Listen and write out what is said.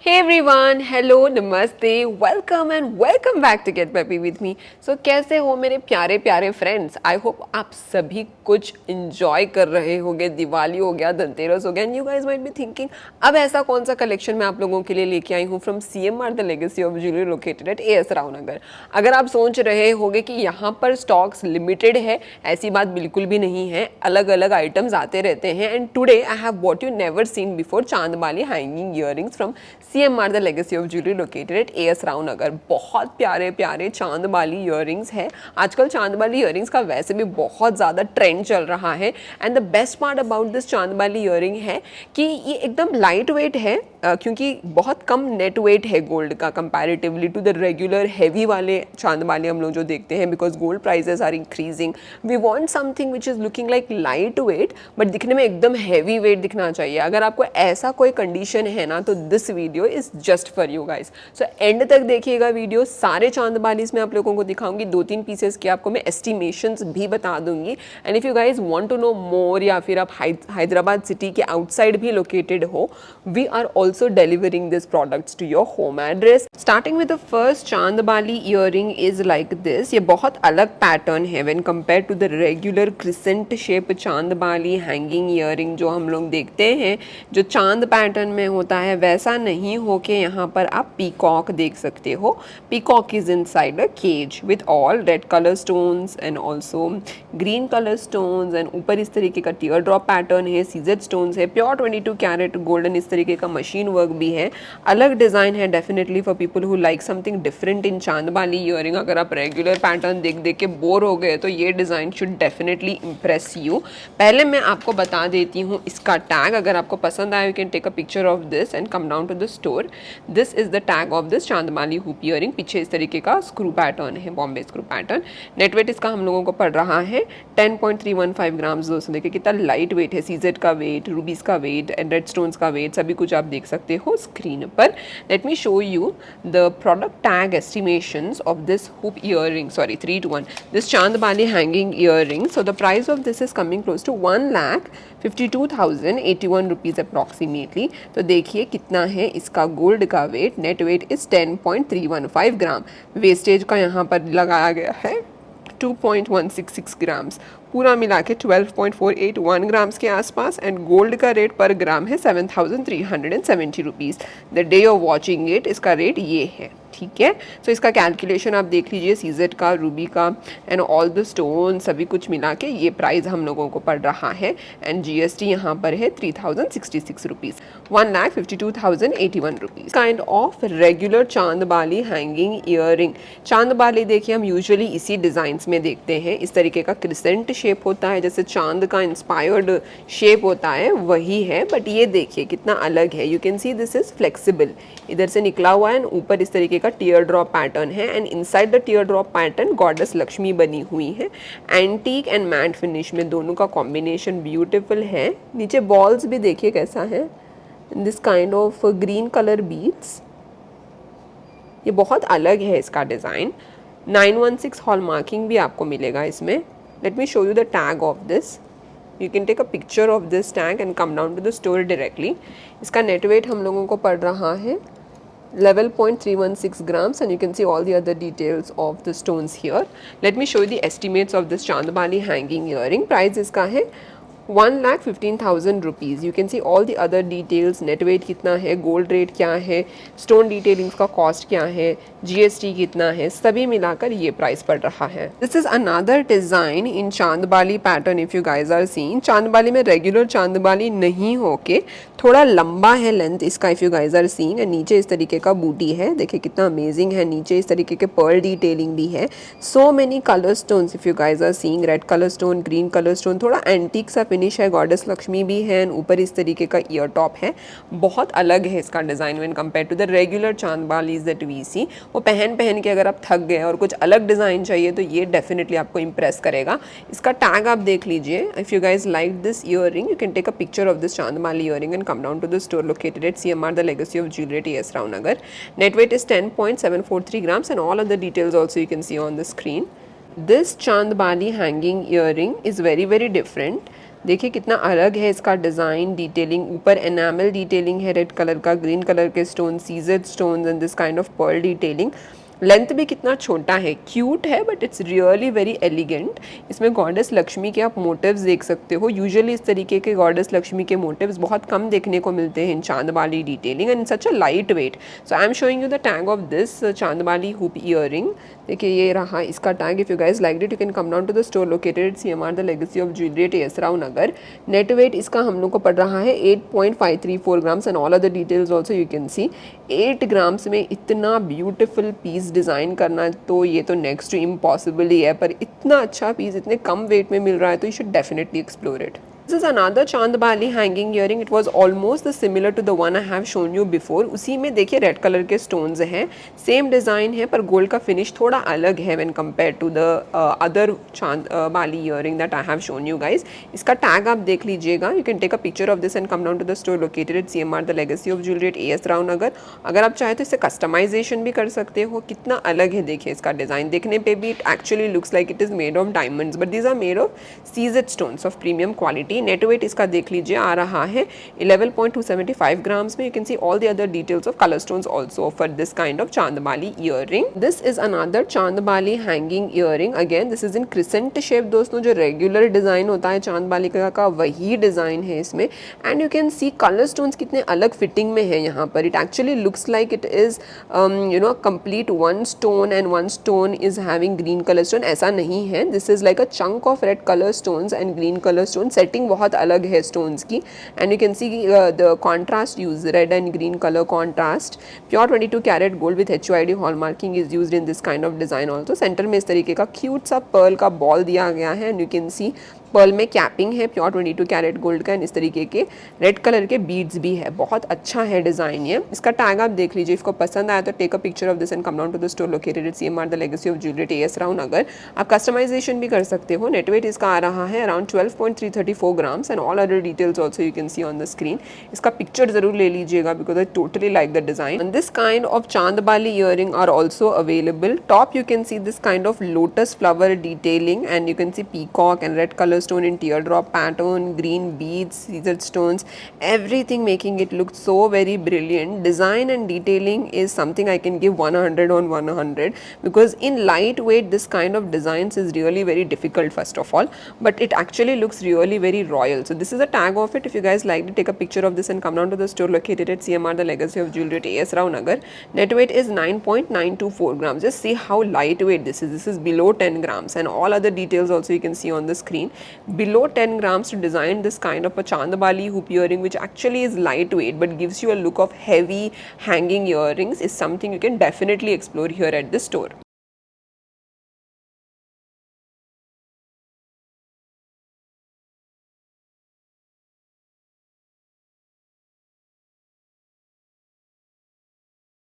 Hey everyone, hello, नमस्ते, welcome and welcome back to get peppy with me. So कैसे हो मेरे प्यारे प्यारे फ्रेंड्स। आई होप आप सभी कुछ इंजॉय कर रहे होंगे। दिवाली हो गया, धनतेरस हो गया, and you guys might be thinking अब ऐसा कौन सा कलेक्शन मैं आप लोगों के लिए लेके आई हूँ from CMR the legacy of jewellery located at AS रावनगर। अगर आप सोच रहे होंगे कि यहाँ पर स्टॉक्स लिमिटेड है, ऐसी बात बिल्कुल भी नहीं है। अलग अलग आइटम्स आते रहते हैं and today I have what you never seen before, chandbali hanging earrings from CMR the legacy of jewellery located at AS रावनगर। बहुत प्यारे प्यारे चांदबाली ईयरिंग्स है। आजकल चांदबाली ईयरिंग्स का वैसे भी बहुत ज़्यादा ट्रेंड चल रहा है and the best part about this chandbali earring है कि ये एकदम लाइट वेट है, क्योंकि बहुत कम नेट वेट है गोल्ड का comparatively to the regular heavy वाले चांदबाली हम लोग जो देखते हैं, because gold prices are increasing. We want something which is looking like light weight but दिखने में एकदम हैवी वेट दिखना चाहिए। अगर आपको ऐसा कोई कंडीशन है ना, तो this video is just for you guys. So and तक देखिएगा वीडियो। सारे चांदबालीज मैं आप लोगों को दिखाऊंगी, 2-3 पीसेस के आपको मैं एस्टिमेशंस भी बता दूंगी। And if you guys want to know more, या फिर आप हैदराबाद सिटी के आउटसाइड भी लोकेटेड हो, we are also delivering these products to your home address. Starting with the first chandbali earring is like this. ये बहुत अलग पैटर्न है when compared to the regular crescent shape chandbali hanging earring जो हम लोग देखते हैं, जो चांद पैटर्न में होता है वैसा नहीं हो के यहाँ पर आप पीकॉक देख सकते हो। Peacock is inside a cage with all red colour stones and also green colour stones, and ऊपर इस तरीके का टीयर ड्रॉप पैटर्न है, सीजेड स्टोन्स है, प्योर 22 कैरेट गोल्डन इस तरीके का मशीन वर्क भी है। अलग डिज़ाइन है definitely for people who like something different in chandbali earring. अगर आप रेगुलर पैटर्न देख देख के बोर हो गए तो ये design should definitely impress you. पहले मैं आपको बता देती हूँ इसका टैग। अगर आपको पसंद आए you can take a picture of this and come down to the store. This is the tag of this chandbali hoop earring. पीछे इस तरीके का स्क्रू पैटर्न है, बॉम्बे स्क्रू पैटर्न। नेटवेट इसका हम लोगों को पड़ रहा है 10.315 ग्राम्स। दोस्तों देखिए कितना लाइट वेट है। सीजेड का वेट, रूबीज का वेट एंड रेड स्टोन्स का वेट सभी कुछ आप देख सकते हो स्क्रीन पर। Let me show you the product tag estimations of this hoop earring, sorry 3 to 1, this chandbali hanging earring. So the price of this is coming close to 1,52,081 rupees approximately. तो देखिए कितना है इसका गोल्ड का weight. Net weight is 10.315 gram. Wastage का यहाँ पर लगाया गया है 2.166 ग्राम्स। पूरा मिला के 12.481 ग्राम्स के आसपास, एंड गोल्ड का रेट पर ग्राम है 7,370 rupees. The day of watching it इसका रेट ये है, ठीक है। सो इसका कैलकुलेशन आप देख लीजिए, सीजेड का, रूबी का एंड ऑल द स्टोन सभी कुछ मिला के ये प्राइस हम लोगों को पड़ रहा है। एंड GST यहाँ पर है 3,066 rupees, 1,52,081 rupees. Kind of regular chandbali hanging earring. Chandbali देखिए हम यूजुअली इसी डिज़ाइंस में देखते हैं। इस तरीके का क्रिसेंट शेप होता है, जैसे चांद का इंस्पायर्ड शेप होता है वही है, बट ये देखिए कितना अलग है। You can see this is flexible, इधर से निकला हुआ है, ऊपर इस तरीके का टीयर ड्रॉप पैटर्न है, and inside the tier drop pattern goddess Lakshmi बनी हुई है। एंटीक एंड मैट फिनिश में दोनों का कॉम्बिनेशन ब्यूटीफुल है। नीचे बॉल्स भी देखिए कैसा है, this kind of green colour beads. ये बहुत अलग है इसका डिज़ाइन। 916 हॉल मार्किंग भी आपको मिलेगा इसमें। Let me show you the tag of this. You can take a picture of this tag and come down to the store directly. इसका net weight हम लोगों को पड़ रहा है 11.316 grams, and you can see all the other details of the stones here. Let me show you the estimates of this chandbali hanging earring. Price इसका है 1,15,000 rupees. You can see all the other details. Net weight कितना है, gold rate क्या है, stone detailings का cost क्या है, GST कितना है, सभी मिलाकर ये प्राइस पड़ रहा है। This is another design in chandbali pattern. If you guys are seeing, chandbali में रेगुलर चांदबाली नहीं होके थोड़ा लंबा है लेंथ इसका, if you guys are seeing. नीचे इस तरीके का बूटी है, देखिए कितना अमेजिंग है। नीचे इस तरीके के पर्ल डिटेलिंग भी है। So many colour stones if you guys are seeing, red colour stone, green colour stone, थोड़ा एंटीक सा फिनिश है। गॉडेस लक्ष्मी भी है, एंड ऊपर इस तरीके का ईयर टॉप है। बहुत अलग है इसका design when compare to the regular chandbalis that we see. वो पहन के अगर आप थक गए और कुछ अलग डिज़ाइन चाहिए तो ये डेफिनेटली आपको इम्प्रेस करेगा। इसका टैग आप देख लीजिए। If you guys like this earring, you can take a picture of this chandbali earring and come down to the store located at CMR the legacy of jewelry at AS Ravnagar. Net weight is 10.743 grams, and all other details also you can see on the screen. This Chandbali hanging earring is very different. देखिए कितना अलग है इसका design, detailing, ऊपर enamel detailing है red colour का, green colour के stone, CZ stones and this kind of pearl detailing. Length भी कितना छोटा है, क्यूट है but it's really very elegant. इसमें गॉडेस लक्ष्मी के आप मोटिव्स देख सकते हो। यूजुअली इस तरीके के गॉडेस लक्ष्मी के मोटिव्स बहुत कम देखने को मिलते हैं इन chandbali detailing and such a light weight. So I am showing you the tag of this chandbali hoop earring. देखिए ये रहा इसका tag. If you guys like it you can come down to the store located at CMR the legacy of jewellery at AS Rao Nagar. Net weight इसका हम लोग को पड़ रहा है 8.534 grams and all other details also you can C. 8 grams में इतना beautiful piece design करना तो ये तो नेक्स्ट टू इम्पॉसिबल ही है, पर इतना अच्छा पीस इतने कम वेट में मिल रहा है तो you should definitely explore it. This is another chandbali hanging earring. It was almost the similar to the one I have shown you before. उसी में देखिए रेड कलर के स्टोन्स हैं, सेम डिज़ाइन है पर गोल्ड का फिनिश थोड़ा अलग है when compared to the other chandbali earring that I have shown you guys. इसका टैग आप देख लीजिएगा. You can take a picture of this and come down to the store located at CMR the Legacy of Jewelry at AS Rao नगर. अगर आप चाहे तो इसे कस्टमाइजेशन भी कर सकते हो. कितना अलग है देखिए इसका डिज़ाइन. देखने पे भी it actually looks like it is made of diamonds, but these are made of seized stones of premium quality. Net weight इसका देख लीजिए आ रहा है 11.275 ग्राम्स में. You can see all the other details of colour stones also for this kind of chandbali earring. This is another chandbali hanging earring. Again this is in crescent shape दोस्तों. जो regular design होता है चांदबाली का वही डिजाइन है इसमें. And you can C colour stones कितने अलग फिटिंग में है यहाँ पर. It actually looks like it is complete one stone and one stone is having green colour stone. ऐसा नहीं है. This is like a chunk of red colour stones and green colour stone. Setting बहुत अलग है stones की. And you can see the contrast use red and green colour contrast. Pure 22 carat gold with HUID hallmarking is used in this kind of design also. Centre में इस तरीके का cute सा Perl का बॉल दिया गया है and you can see pearl में कैपिंग है प्योर 22 कैरेट गोल्ड का. एंड इस तरीके के रेड कलर के बीड्स भी है. बहुत अच्छा है डिज़ाइन ये. इसका टैग आप देख लीजिए. इसको पसंद आया तो take a picture of this and come down to the store located at CMR the legacy of jewellery at AS Rao Nagar. आप कस्टमाइजेशन भी कर सकते हो. नेट वेट इसका आ रहा है around 12.334 grams and all other details also you can see on the screen. इसका पिक्चर जरूर ले लीजिएगा because I totally like the design. And this kind of chandbali earring are also available. Top you can see this kind of lotus flower detailing and you can see peacock and red colour stone in tear drop pattern, green beads, seized stones, everything making it look so very brilliant. Design and detailing is something I can give 100 on 100 because in lightweight this kind of designs is really very difficult first of all, but it actually looks really very royal. So this is a tag of it. If you guys like to take a picture of this and come down to the store located at CMR the Legacy of Jewelry at AS Rao Nagar. Net weight is 9.924 grams. Just see how lightweight this is. This is below 10 grams and all other details also you can see on the screen. Below 10 grams to design this kind of a Chandabali hoop earring, which actually is lightweight but gives you a look of heavy hanging earrings, is something you can definitely explore here at the store.